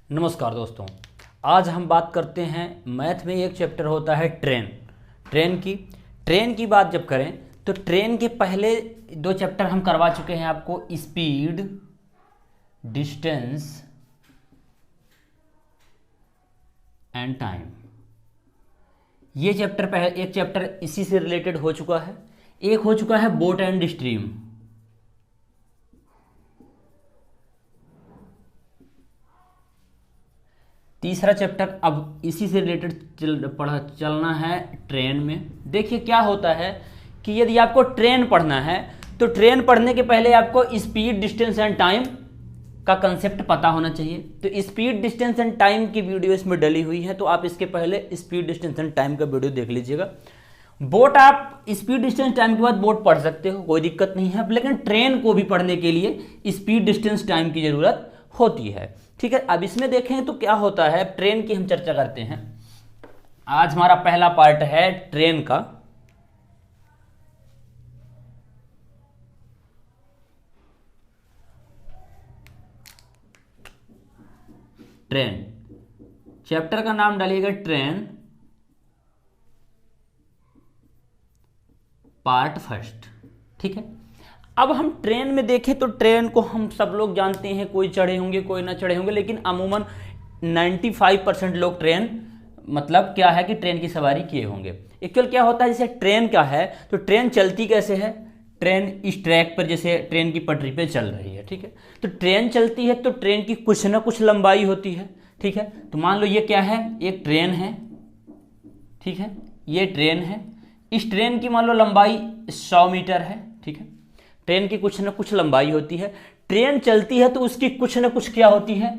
नमस्कार दोस्तों। आज हम बात करते हैं मैथ में एक चैप्टर होता है ट्रेन की बात जब करें तो ट्रेन के पहले दो चैप्टर हम करवा चुके हैं आपको, स्पीड, डिस्टेंस एंड टाइम। ये चैप्टर एक चैप्टर इसी से रिलेटेड हो चुका है। एक हो चुका है बोट एंड स्ट्रीम। तीसरा चैप्टर अब इसी से रिलेटेड चलना है ट्रेन में। देखिए क्या होता है कि यदि आपको ट्रेन पढ़ना है तो ट्रेन पढ़ने के पहले आपको स्पीड, डिस्टेंस एंड टाइम का कंसेप्ट पता होना चाहिए। तो स्पीड, डिस्टेंस एंड टाइम की वीडियो इसमें डली हुई है, तो आप इसके पहले स्पीड, डिस्टेंस एंड टाइम का वीडियो देख लीजिएगा। बोट आप स्पीड, डिस्टेंस, टाइम के बाद बोट पढ़ सकते हो, कोई दिक्कत नहीं है, लेकिन ट्रेन को भी पढ़ने के लिए स्पीड, डिस्टेंस, टाइम की जरूरत होती है। ठीक है, अब इसमें देखें तो क्या होता है, ट्रेन की हम चर्चा करते हैं। आज हमारा पहला पार्ट है ट्रेन का। ट्रेन चैप्टर का नाम डालिएगा ट्रेन, पार्ट फर्स्ट। ठीक है, अब हम ट्रेन में देखें तो ट्रेन को हम सब लोग जानते हैं, कोई चढ़े होंगे कोई ना चढ़े होंगे, लेकिन अमूमन 95% लोग ट्रेन मतलब क्या है कि ट्रेन की सवारी किए होंगे। एक्चुअल क्या होता है, जैसे ट्रेन का है तो ट्रेन चलती कैसे है, ट्रेन इस ट्रैक पर जैसे ट्रेन की पटरी पे चल रही है। ठीक है, तो ट्रेन चलती है तो ट्रेन की कुछ ना कुछ लंबाई होती है। ठीक है, तो मान लो ये क्या है, एक ट्रेन है। ठीक है, ये ट्रेन है, इस ट्रेन की मान लो लंबाई 100 मीटर है। ठीक है, ट्रेन की कुछ ना कुछ लंबाई होती है। ट्रेन चलती है तो उसकी कुछ ना कुछ क्या होती है,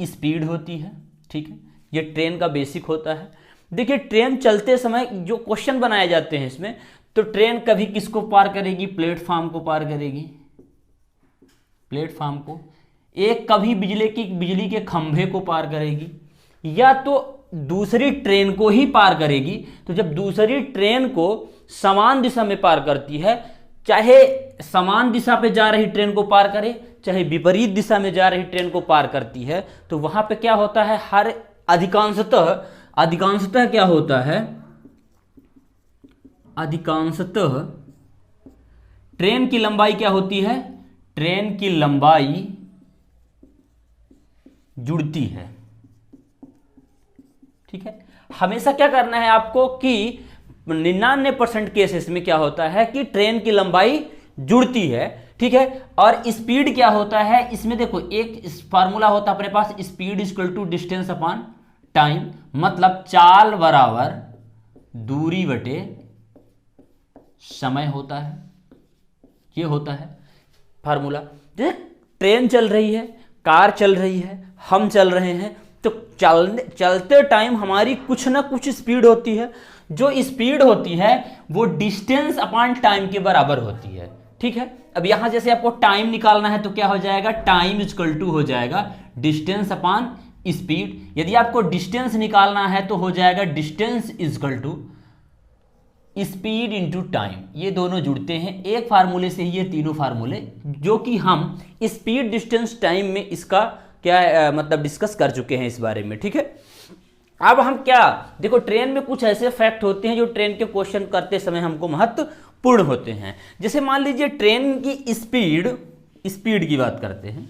स्पीड होती है। ठीक है, ये ट्रेन का बेसिक होता है। देखिए ट्रेन चलते समय जो क्वेश्चन बनाए जाते हैं इसमें, तो ट्रेन कभी किसको पार करेगी, प्लेटफॉर्म को पार करेगी, प्लेटफॉर्म को। एक कभी बिजली के खंभे को पार करेगी, या तो दूसरी ट्रेन को ही पार करेगी। तो जब दूसरी ट्रेन को समान दिशा में पार करती है, चाहे समान दिशा पे जा रही ट्रेन को पार करे, चाहे विपरीत दिशा में जा रही ट्रेन को पार करती है, तो वहां पे क्या होता है, हर अधिकांशतः क्या होता है, अधिकांशतः ट्रेन की लंबाई क्या होती है, ट्रेन की लंबाई जुड़ती है। ठीक है, हमेशा क्या करना है आपको कि 99% केसेस में क्या होता है कि ट्रेन की लंबाई जुड़ती है। ठीक है, और स्पीड क्या होता है, इसमें देखो एक फार्मूला होता है अपने पास, speed equal to distance upon time, मतलब चाल बराबर दूरी बटे समय होता है। ये होता है फार्मूला। ट्रेन चल रही है, कार चल रही है, हम चल रहे हैं, तो चलते टाइम हमारी कुछ ना कुछ स्पीड होती है। जो स्पीड होती है वो डिस्टेंस अपॉन टाइम के बराबर होती है। ठीक है, अब यहां जैसे आपको टाइम निकालना है तो क्या हो जाएगा, टाइम इक्वल टू हो जाएगा डिस्टेंस अपॉन स्पीड। यदि आपको डिस्टेंस निकालना है तो हो जाएगा distance equal to speed into time. ये दोनों जुड़ते हैं एक फार्मूले से ही, ये तीनों फार्मूले, जो कि हम स्पीड, डिस्टेंस, टाइम में इसका क्या मतलब डिस्कस कर चुके हैं इस बारे में। ठीक है, अब हम क्या देखो, ट्रेन में कुछ ऐसे फैक्ट होते हैं जो ट्रेन के क्वेश्चन करते समय हमको महत्वपूर्ण होते हैं। जैसे मान लीजिए ट्रेन की स्पीड की बात करते हैं।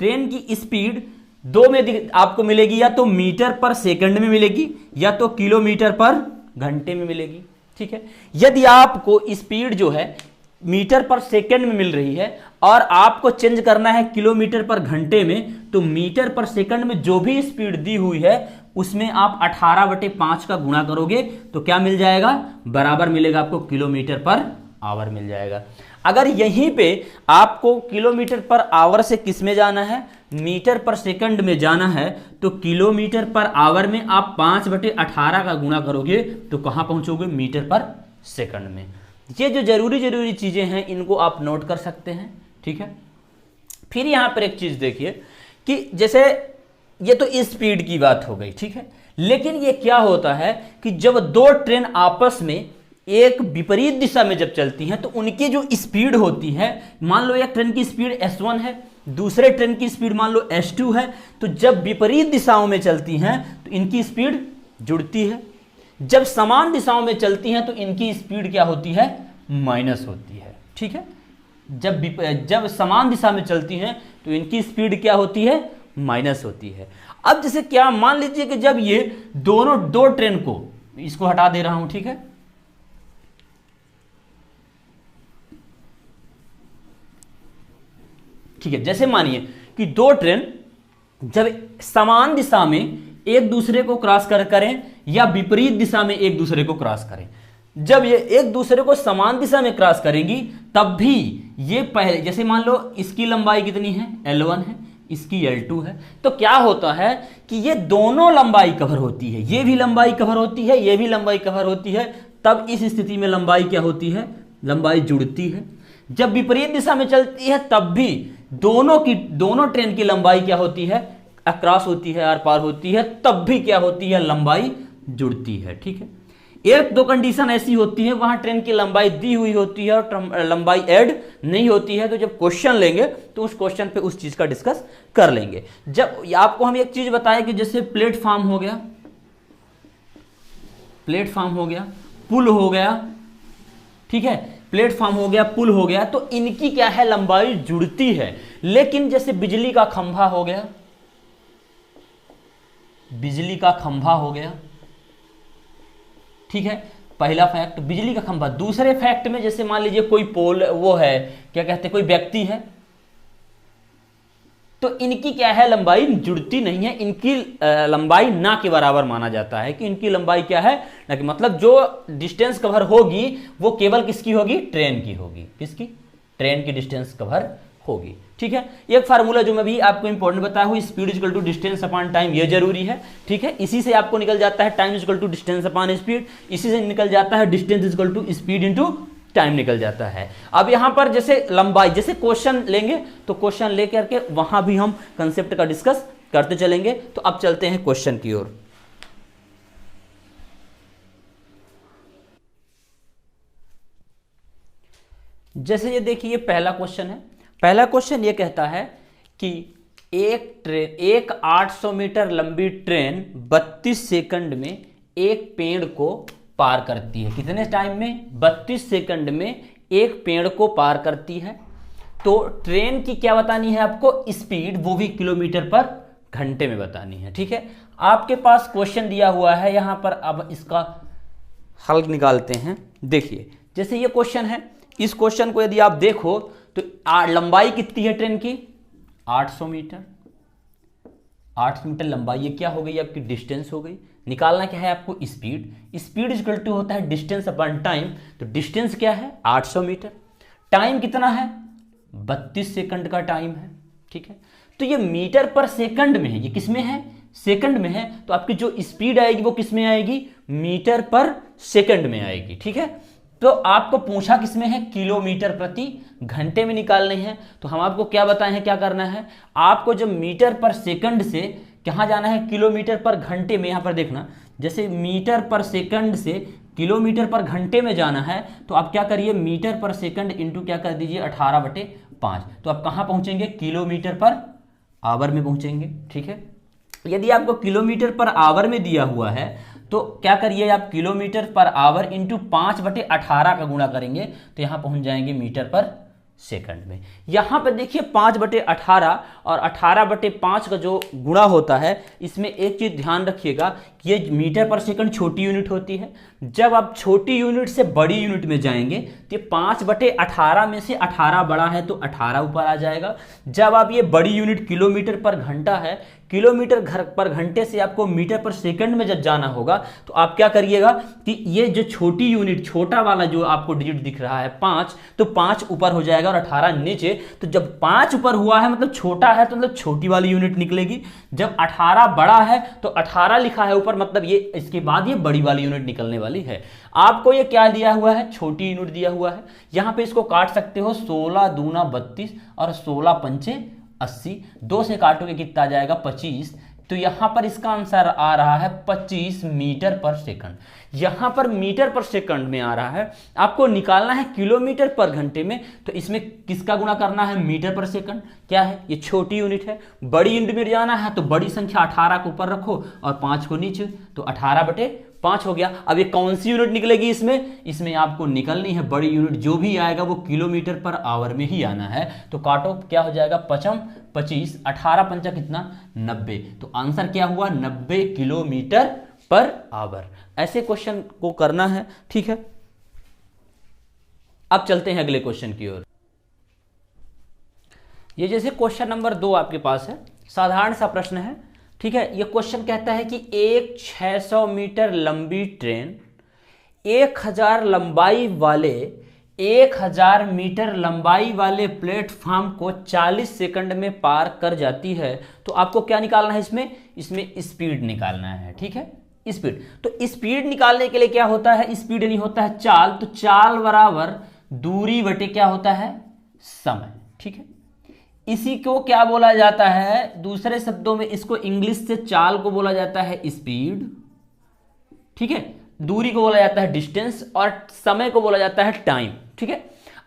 ट्रेन की स्पीड दो में आपको मिलेगी, या तो मीटर पर सेकंड में मिलेगी, या तो किलोमीटर पर घंटे में मिलेगी। ठीक है, यदि आपको स्पीड जो है मीटर पर सेकंड में मिल रही है और आपको चेंज करना है किलोमीटर पर घंटे में, तो मीटर पर सेकंड में जो भी स्पीड दी हुई है उसमें आप 18/5 का गुणा करोगे तो क्या मिल जाएगा, बराबर मिलेगा आपको किलोमीटर पर आवर मिल जाएगा। अगर यहीं पे आपको किलोमीटर पर आवर से किस में जाना है, मीटर पर सेकंड में जाना है, तो किलोमीटर पर आवर में आप 5/18 का गुणा करोगे तो कहां पहुंचोगे, मीटर पर सेकंड में। ये जो जरूरी चीजें हैं इनको आप नोट कर सकते हैं। ठीक है, फिर यहां पर एक चीज देखिए कि जैसे ये तो स्पीड की बात हो गई। ठीक है, लेकिन ये क्या होता है कि जब दो ट्रेन आपस में एक विपरीत दिशा में जब चलती हैं तो उनकी जो स्पीड होती है, मान लो एक ट्रेन की स्पीड s1 है, दूसरे ट्रेन की स्पीड मान लो s2 है, तो जब विपरीत दिशाओं में चलती हैं तो इनकी स्पीड जुड़ती है, जब समान दिशाओं में चलती हैं तो इनकी स्पीड क्या होती है, माइनस होती है। ठीक है, जब समान दिशा में चलती हैं तो इनकी स्पीड क्या होती है, माइनस होती है। अब जैसे क्या मान लीजिए कि जब ये दो ट्रेन को, इसको हटा दे रहा हूं, ठीक है, ठीक है, जैसे मानिए कि दो ट्रेन जब समान दिशा में एक दूसरे को क्रॉस करें या विपरीत दिशा में एक दूसरे को क्रॉस करें, जब ये एक दूसरे को समान दिशा में क्रॉस करेंगी तब भी ये पहले, जैसे मान लो इसकी लंबाई कितनी है, L1 है, इसकी L2 है, तो क्या होता है कि ये दोनों लंबाई कवर होती है, ये भी लंबाई कवर होती है, ये भी लंबाई कवर होती है, तब इस स्थिति में लंबाई क्या होती है, लंबाई जुड़ती है। जब विपरीत दिशा में चलती है तब भी दोनों ट्रेन की लंबाई क्या होती है, अक्रॉस होती है, आर पार होती है, तब भी क्या होती है, लंबाई जुड़ती है। ठीक है, एक दो कंडीशन ऐसी होती है वहां ट्रेन की लंबाई दी हुई होती है और लंबाई ऐड नहीं होती है, तो जब क्वेश्चन लेंगे तो उस क्वेश्चन पे उस चीज का डिस्कस कर लेंगे। जब आपको हम एक चीज बताएं कि जैसे प्लेटफॉर्म हो गया, पुल हो गया, ठीक है, प्लेटफॉर्म हो गया, पुल हो गया, तो इनकी क्या है, लंबाई जुड़ती है। लेकिन जैसे बिजली का खंभा हो गया, ठीक है, पहला फैक्ट बिजली का खंभा। दूसरे फैक्ट में जैसे मान लीजिए कोई पोल, वो है क्या कहते हैं, कोई व्यक्ति है, तो इनकी क्या है, लंबाई जुड़ती नहीं है, इनकी लंबाई ना के बराबर माना जाता है कि इनकी लंबाई क्या है, ना कि मतलब जो डिस्टेंस कवर होगी वो केवल किसकी होगी, ट्रेन की होगी, किसकी, ट्रेन की डिस्टेंस कवर होगी। ठीक है, एक फार्मूला जो मैं भी आपको इंपॉर्टेंट बताया हूं, speed equal to distance upon time, ये जरूरी है। ठीक है, इसी से आपको निकल जाता है time equal to distance upon speed, इसी से निकल जाता है distance equal to speed into time निकल जाता है। अब यहां पर जैसे लंबाई, जैसे क्वेश्चन लेंगे तो क्वेश्चन लेकर के वहां भी हम कंसेप्ट का डिस्कस करते चलेंगे। तो अब चलते हैं क्वेश्चन की ओर। जैसे ये देखिए पहला क्वेश्चन है, पहला क्वेश्चन ये कहता है कि एक 800 मीटर लंबी ट्रेन 32 सेकंड में एक पेड़ को पार करती है। कितने टाइम में, 32 सेकंड में एक पेड़ को पार करती है। तो ट्रेन की क्या बतानी है आपको, स्पीड, वो भी किलोमीटर पर घंटे में बतानी है। ठीक है, आपके पास क्वेश्चन दिया हुआ है यहां पर, अब इसका हल निकालते हैं। देखिए जैसे ये क्वेश्चन है, इस क्वेश्चन को यदि आप देखो तो लंबाई कितनी है ट्रेन की, 800 मीटर, 800 मीटर लंबाई, ये क्या हो गई आपकी, डिस्टेंस हो गई। निकालना क्या है आपको, स्पीड, स्पीड इक्वल टू होता है डिस्टेंस अपॉन टाइम, तो डिस्टेंस क्या है 800 मीटर, टाइम कितना है 32 सेकंड का टाइम है। ठीक है, तो ये मीटर पर सेकंड में है, ये किस में है, सेकंड में है, तो आपकी जो स्पीड आएगी वो किस में आएगी, मीटर पर सेकंड में आएगी। ठीक है, तो आपको पूछा किसमें है, किलोमीटर प्रति घंटे में निकालने हैं। तो हम आपको क्या बताए हैं, क्या करना है, आपको जब मीटर पर सेकंड से कहाँ जाना है, किलोमीटर पर घंटे में, यहां पर देखना, जैसे मीटर पर सेकंड से किलोमीटर पर घंटे में जाना है, तो आप क्या करिए, मीटर पर सेकंड इंटू क्या कर दीजिए 18/5, तो आप कहाँ पहुंचेंगे, किलोमीटर पर आवर में पहुंचेंगे। ठीक है, यदि आपको किलोमीटर पर आवर में दिया हुआ है तो क्या करिए, आप किलोमीटर पर आवर इंटू 5/18 का गुणा करेंगे तो यहां पहुंच जाएंगे मीटर पर सेकंड में। यहां पर देखिए 5/18 और 18/5 का जो गुणा होता है, इसमें एक चीज ध्यान रखिएगा, ये मीटर पर सेकंड छोटी यूनिट होती है। जब आप छोटी यूनिट से बड़ी यूनिट में जाएंगे तो ये 5/18 में से 18 बड़ा है तो 18 ऊपर आ जाएगा। जब आप ये बड़ी यूनिट किलोमीटर पर घंटा है, किलोमीटर पर घंटे से आपको मीटर पर सेकंड में जब जाना होगा तो आप क्या करिएगा कि ये जो छोटी यूनिट, छोटा वाला जो आपको डिजिट दिख रहा है 5, तो 5 ऊपर हो जाएगा और 18 नीचे। तो जब 5 ऊपर हुआ है मतलब छोटा है, तो मतलब छोटी वाली यूनिट निकलेगी। जब 18 बड़ा है तो 18 लिखा है ऊपर, मतलब ये इसके बाद ये बड़ी वाली यूनिट निकलने वाली है। आपको ये क्या दिया हुआ है, छोटी यूनिट दिया हुआ है। यहां पे इसको काट सकते हो, 16 दूना 32 और 16 पंचे 80, 2 से काटोगे कितना आ जाएगा 25, तो यहां पर इसका आंसर आ रहा है 25 मीटर पर सेकंड। यहां पर मीटर पर सेकंड में आ रहा है, आपको निकालना है किलोमीटर पर घंटे में, तो इसमें किसका गुणा करना है, मीटर पर सेकंड। क्या है, ये छोटी यूनिट है, बड़ी यूनिट में जाना है तो बड़ी संख्या 18 को ऊपर रखो और 5 को नीचे, तो 18/5 हो गया। अब ये कौन सी यूनिट निकलेगी इसमें आपको निकलनी है बड़ी यूनिट, जो भी आएगा वो किलोमीटर पर आवर में ही आना है। तो काटो, क्या हो जाएगा, 25, 18 पंचा कितना, 90। तो आंसर क्या हुआ, 90 किलोमीटर पर आवर। ऐसे क्वेश्चन को करना है, ठीक है। अब चलते हैं अगले क्वेश्चन की ओर। ये जैसे क्वेश्चन नंबर 2 आपके पास है, साधारण सा प्रश्न है, ठीक है। ये क्वेश्चन कहता है कि एक 600 मीटर लंबी ट्रेन 1000 मीटर लंबाई वाले प्लेटफॉर्म को 40 सेकंड में पार कर जाती है। तो आपको क्या निकालना है इसमें स्पीड निकालना है, ठीक है, स्पीड। तो स्पीड निकालने के लिए क्या होता है, स्पीड नहीं होता है चाल, तो चाल बराबर दूरी बटे क्या होता है, समय, ठीक है। इसी को क्या बोला जाता है, दूसरे शब्दों में इसको इंग्लिश से चाल को बोला जाता है स्पीड, ठीक है। दूरी को बोला जाता है डिस्टेंस और समय को बोला जाता है टाइम, ठीक है।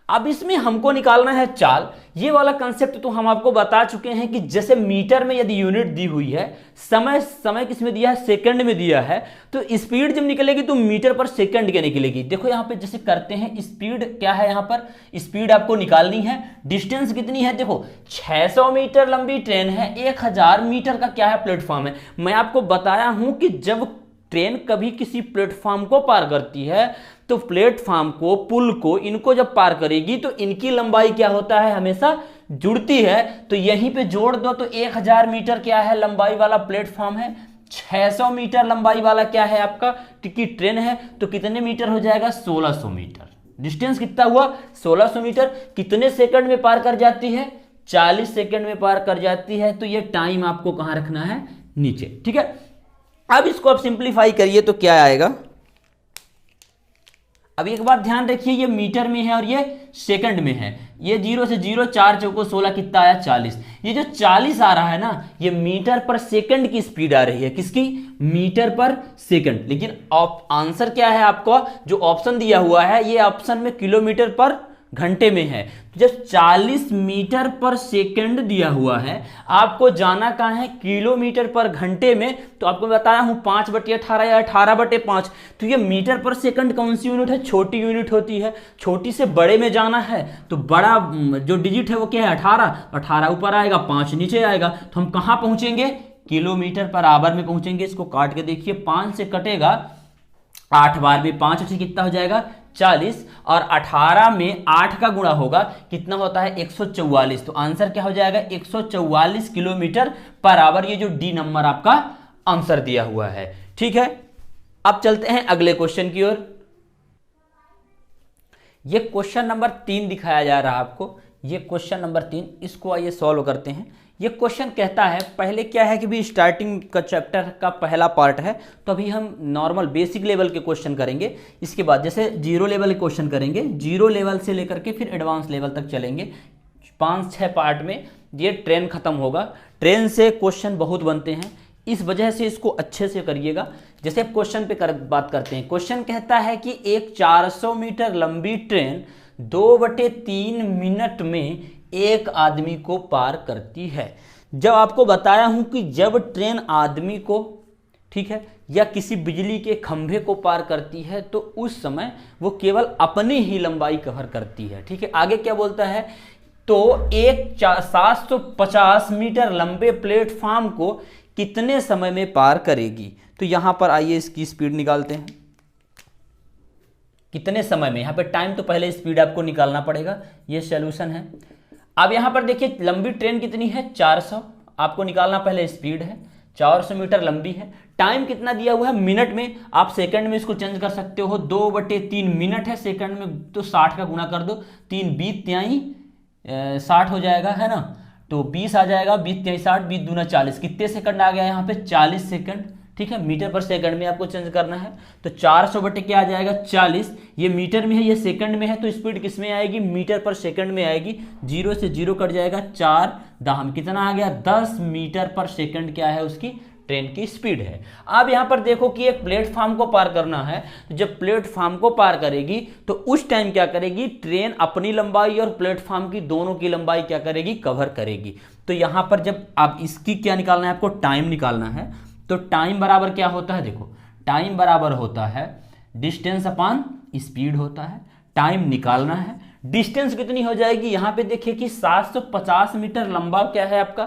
अब इसमें हमको निकालना है चाल। ये वाला कंसेप्ट तो हम आपको बता चुके हैं कि जैसे मीटर में यदि यूनिट दी हुई है, समय किसमें दिया है, सेकंड में दिया है, तो स्पीड जब निकलेगी तो मीटर पर सेकंड के निकलेगी। देखो यहां पे जैसे करते हैं, स्पीड क्या है, यहां पर स्पीड आपको निकालनी है। डिस्टेंस कितनी है, देखो 600 मीटर लंबी ट्रेन है, 1000 मीटर का क्या है, प्लेटफॉर्म है। मैं आपको बताया हूं कि जब ट्रेन कभी किसी प्लेटफॉर्म को पार करती है तो प्लेटफॉर्म को, पुल को, इनको जब पार करेगी तो इनकी लंबाई क्या होता है, हमेशा जुड़ती है। तो यहीं पे जोड़ दो तो 1000 मीटर क्या है, लंबाई वाला प्लेटफॉर्म है। 600 मीटर लंबाई वाला क्या है आपका टिकट ट्रेन है, तो कितने मीटर हो जाएगा, 1600 मीटर। डिस्टेंस कितना हुआ, 1600 मीटर। कितने सेकंड में पार कर जाती है, 40 सेकंड में पार कर जाती है। तो ये टाइम आपको कहां रखना है, नीचे, ठीक है। अब इसको आप सिंप्लीफाई करिए तो क्या आएगा। अब एक बात ध्यान रखिए, ये मीटर में है और ये सेकंड में है। ये 0 से 0, 4 चौको 16, कितना आया, 40। ये जो 40 आ रहा है ना, ये मीटर पर सेकंड की स्पीड आ रही है, किसकी, मीटर पर सेकंड। लेकिन आंसर क्या है आपको, जो ऑप्शन दिया हुआ है, ये ऑप्शन में किलोमीटर पर घंटे में है। जब 40 मीटर पर सेकंड दिया हुआ है, आपको जाना कहां है, किलोमीटर पर घंटे में। तो आपको बताया हूं 5/18 या 18/5। तो ये मीटर पर सेकंड कौन सी यूनिट है, छोटी यूनिट होती है। छोटी से बड़े में जाना है तो बड़ा जो डिजिट है वो क्या है, 18 ऊपर आएगा, 5 नीचे आएगा। तो हम कहां पहुंचेंगे, किलोमीटर पर आवर में पहुंचेंगे। इसको काट के देखिए, 5 से कटेगा 8 बार में 5 से कितना हो जाएगा, 40, और 18 में 8 का गुणा होगा, कितना होता है, 144। तो आंसर क्या हो जाएगा, 144 किलोमीटर पर आवर। ये जो डी नंबर आपका आंसर दिया हुआ है, ठीक है। अब चलते हैं अगले क्वेश्चन की ओर। ये क्वेश्चन नंबर 3 दिखाया जा रहा है आपको। ये क्वेश्चन नंबर 3, इसको आइए सॉल्व करते हैं। ये क्वेश्चन कहता है, पहले क्या है कि भी स्टार्टिंग का चैप्टर का पहला पार्ट है, तो अभी हम नॉर्मल बेसिक लेवल के क्वेश्चन करेंगे। इसके बाद जैसे 0 लेवल के क्वेश्चन करेंगे, 0 लेवल से लेकर के फिर एडवांस लेवल तक चलेंगे। 5-6 पार्ट में ये ट्रेन खत्म होगा। ट्रेन से क्वेश्चन बहुत बनते हैं, इस वजह से इसको अच्छे से करिएगा। जैसे क्वेश्चन पे बात करते हैं। क्वेश्चन कहता है कि एक 400 मीटर लंबी ट्रेन 2/3 मिनट में एक आदमी को पार करती है। जब आपको बताया हूं कि जब ट्रेन आदमी को, ठीक है, या किसी बिजली के खंभे को पार करती है तो उस समय वो केवल अपनी ही लंबाई कवर करती है, ठीक है। आगे क्या बोलता है, तो एक 750 मीटर लंबे प्लेटफॉर्म को कितने समय में पार करेगी। तो यहां पर आइए इसकी स्पीड निकालते हैं, कितने समय में। यहां पे टाइम तो पहले स्पीड आपको निकालना पड़ेगा, ये सॉल्यूशन है। अब यहां पर देखिए लंबी ट्रेन कितनी है, 400, आपको निकालना पहले स्पीड है, 400 मीटर लंबी है। टाइम कितना दिया हुआ है, मिनट में। आप सेकंड में इसको चेंज कर सकते हो, 2/3 मिनट है, सेकंड में तो 60 का गुणा कर दो, 3 20 त्याई 60 हो जाएगा, है ना। तो 20 आ जाएगा, 20 त्याई 60, 20 दूना 40। कितने सेकंड आ गया यहाँ पे, 40 सेकंड, ठीक है। मीटर पर सेकंड में आपको चेंज करना है। तो 400 बटे क्या आ जाएगा, 40। ये मीटर में है, ये सेकंड में है, तो स्पीड किस में आएगी, मीटर पर सेकंड में आएगी। 0 से 0 कट जाएगा, 4 दाम कितना आ गया, 10 मीटर पर सेकंड क्या है उसकी ट्रेन की स्पीड है। अब यहाँ पर देखो कि एक प्लेटफॉर्म को पार करना है, तो जब प्लेटफॉर्म को पार करेगी तो उस टाइम क्या करेगी, ट्रेन अपनी लंबाई और प्लेटफॉर्म की दोनों की लंबाई क्या करेगी, कवर करेगी। तो यहाँ पर जब आप इसकी क्या निकालना है, आपको टाइम निकालना है, तो टाइम बराबर क्या होता है, देखो टाइम बराबर होता है डिस्टेंस अपॉन स्पीड होता है। टाइम निकालना है, डिस्टेंस कितनी हो जाएगी, यहाँ पे देखिए कि 750 मीटर लंबा क्या है आपका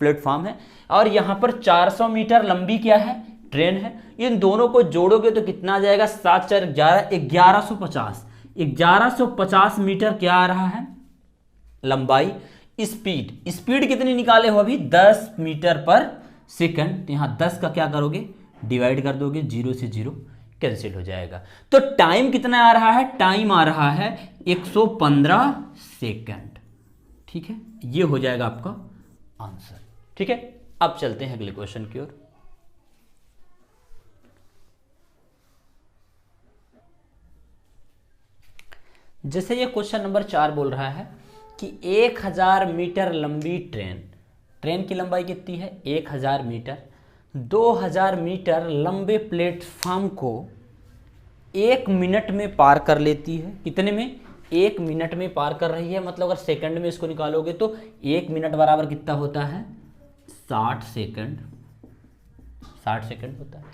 प्लेटफॉर्म है, और यहाँ पर 400 मीटर लंबी क्या है, ट्रेन है। इन दोनों को जोड़ोगे तो कितना आ जाएगा, 7 4 11 1150 1150 मीटर क्या आ रहा है लंबाई। स्पीड कितनी निकाले हो अभी, 10 मीटर पर सेकंड। यहाँ 10 का क्या करोगे, डिवाइड कर दोगे, 0 से 0 कैंसिल हो जाएगा। तो टाइम कितना आ रहा है, टाइम आ रहा है 115 सेकंड। ठीक है, ये हो जाएगा आपका आंसर। ठीक है, अब चलते हैं अगले क्वेश्चन की ओर। जैसे ये क्वेश्चन नंबर 4 बोल रहा है कि 1000 मीटर लंबी ट्रेन की लंबाई कितनी है, 1000 मीटर, 2000 मीटर लंबे प्लेटफॉर्म को 1 मिनट में पार कर लेती है। कितने में, 1 मिनट में पार कर रही है। मतलब अगर सेकंड में इसको निकालोगे तो 1 मिनट बराबर कितना होता है, 60 सेकंड। 60 सेकंड होता है।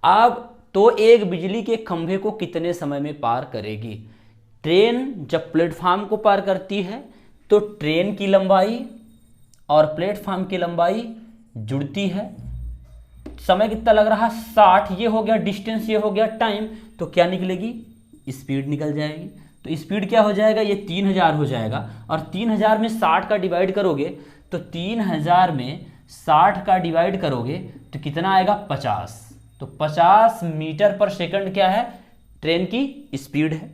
अब तो एक बिजली के खंभे को कितने समय में पार करेगी। ट्रेन जब प्लेटफॉर्म को पार करती है तो ट्रेन की लंबाई और प्लेटफॉर्म की लंबाई जुड़ती है। समय कितना लग रहा, 60, ये हो गया डिस्टेंस, ये हो गया टाइम, तो क्या निकलेगी, स्पीड निकल जाएगी। तो स्पीड क्या हो जाएगा, ये 3000 हो जाएगा, और 3000 में 60 का डिवाइड करोगे तो 3000 में 60 का डिवाइड करोगे तो कितना आएगा, 50। तो 50 मीटर पर सेकंड क्या है, ट्रेन की स्पीड है।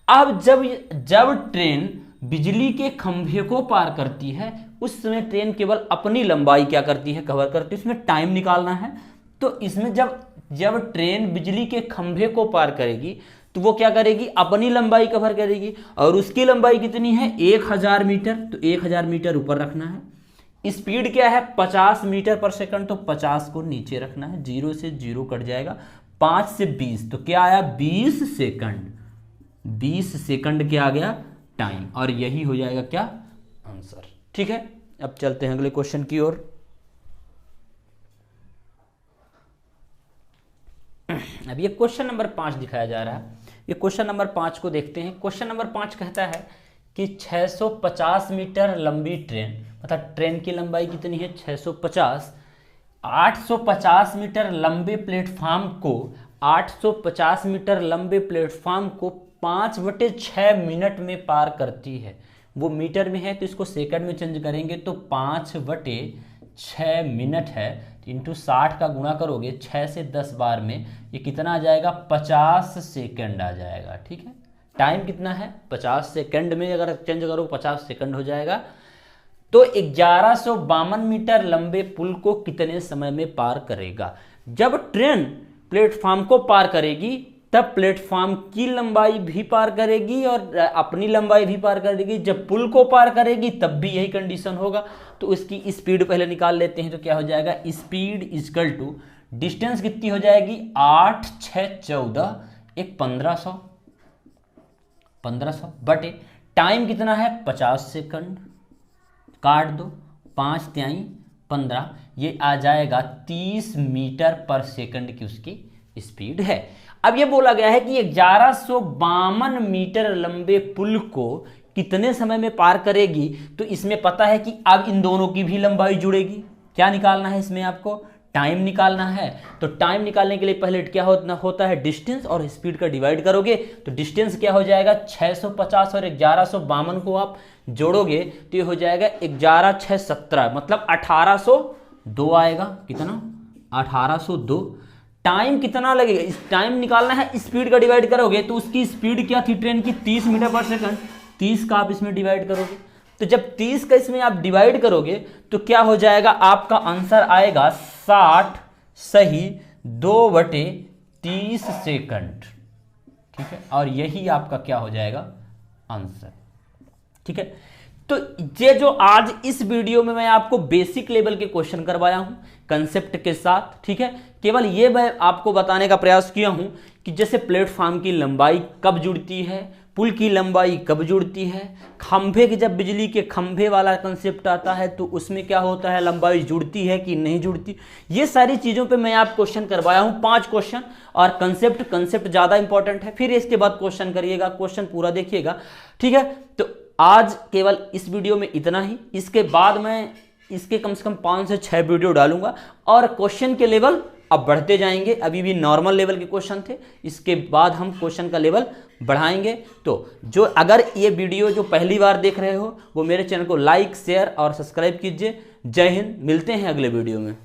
अब जब ट्रेन बिजली के खंभे को पार करती है उस समय ट्रेन केवल अपनी लंबाई क्या करती है, कवर करती है। इसमें टाइम निकालना है। तो इसमें जब ट्रेन बिजली के खंभे को पार करेगी तो वो क्या करेगी, अपनी लंबाई कवर करेगी, और उसकी लंबाई कितनी है, 1000 मीटर। तो 1000 मीटर ऊपर रखना है। स्पीड क्या है, 50 मीटर पर सेकंड, तो 50 को नीचे रखना है, 0 से 0 कट जाएगा, 5 से 20, तो क्या आया, 20 सेकंड। 20 सेकंड क्या आ गया, टाइम, और यही हो जाएगा क्या, आंसर। ठीक है, अब चलते हैं अगले क्वेश्चन की ओर। अब ये क्वेश्चन नंबर 5 दिखाया जा रहा है। ये क्वेश्चन नंबर 5 को देखते हैं। क्वेश्चन नंबर 5 कहता है कि 650 मीटर लंबी ट्रेन, मतलब ट्रेन की लंबाई कितनी है, 650, 850 मीटर लंबे प्लेटफॉर्म को 850 मीटर लंबे प्लेटफॉर्म को 5/6 मिनट में पार करती है। वो मीटर में है तो इसको सेकंड में चेंज करेंगे तो 5/6 मिनट है, इंटू 60 का गुणा करोगे 6 से 10 बार में, ये कितना आ जाएगा, 50 सेकंड आ जाएगा। ठीक है, टाइम कितना है, 50 सेकंड में अगर चेंज करो 50 सेकंड हो जाएगा। तो 1152 मीटर लंबे पुल को कितने समय में पार करेगा। जब ट्रेन प्लेटफॉर्म को पार करेगी तब प्लेटफॉर्म की लंबाई भी पार करेगी और अपनी लंबाई भी पार करेगी। जब पुल को पार करेगी तब भी यही कंडीशन होगा। तो इसकी स्पीड पहले निकाल लेते हैं, तो क्या हो जाएगा, स्पीड इक्वल टू डिस्टेंस कितनी हो जाएगी, 8 6 14 एक 1500 बटे टाइम कितना है, 50 सेकंड, काट दो, 5 3 15, ये आ जाएगा 30 मीटर पर सेकंड की उसकी स्पीड है। अब ये बोला गया है कि 1152 मीटर लंबे पुल को कितने समय में पार करेगी। तो इसमें पता है कि अब इन दोनों की भी लंबाई जुड़ेगी। क्या निकालना है इसमें, आपको टाइम निकालना है। तो टाइम निकालने के लिए पहले क्या होता है, डिस्टेंस और स्पीड का डिवाइड करोगे तो डिस्टेंस क्या हो जाएगा, 650 और 1152 को आप जोड़ोगे तो ये हो जाएगा 11 6 17, मतलब 1802 आएगा। कितना, 1802। टाइम कितना लगेगा, इस टाइम निकालना है, स्पीड का डिवाइड करोगे तो उसकी स्पीड क्या थी ट्रेन की, 30 मीटर पर सेकंड, 30 का आप इसमें डिवाइड करोगे। तो जब 30 का इसमें आप डिवाइड करोगे तो क्या हो जाएगा, आपका आंसर आएगा 60 सही 2/30 सेकंड। ठीक है, और यही आपका क्या हो जाएगा आंसर। ठीक है, तो ये जो आज इस वीडियो में मैं आपको बेसिक लेवल के क्वेश्चन करवाया हूं कंसेप्ट के साथ, ठीक है। केवल ये मैं आपको बताने का प्रयास किया हूं कि जैसे प्लेटफॉर्म की लंबाई कब जुड़ती है, पुल की लंबाई कब जुड़ती है, खंभे के जब बिजली के खंभे वाला कंसेप्ट आता है तो उसमें क्या होता है, लंबाई जुड़ती है कि नहीं जुड़ती। ये सारी चीज़ों पे मैं आप क्वेश्चन करवाया हूँ 5 क्वेश्चन, और कंसेप्ट ज़्यादा इंपॉर्टेंट है। फिर इसके बाद क्वेश्चन करिएगा, क्वेश्चन पूरा देखिएगा, ठीक है। तो आज केवल इस वीडियो में इतना ही। इसके बाद मैं इसके कम से कम 5 से 6 वीडियो डालूंगा और क्वेश्चन के लेवल अब बढ़ते जाएंगे। अभी भी नॉर्मल लेवल के क्वेश्चन थे, इसके बाद हम क्वेश्चन का लेवल बढ़ाएंगे। तो जो अगर ये वीडियो जो पहली बार देख रहे हो वो मेरे चैनल को लाइक, शेयर और सब्सक्राइब कीजिए। जय हिंद, मिलते हैं अगले वीडियो में।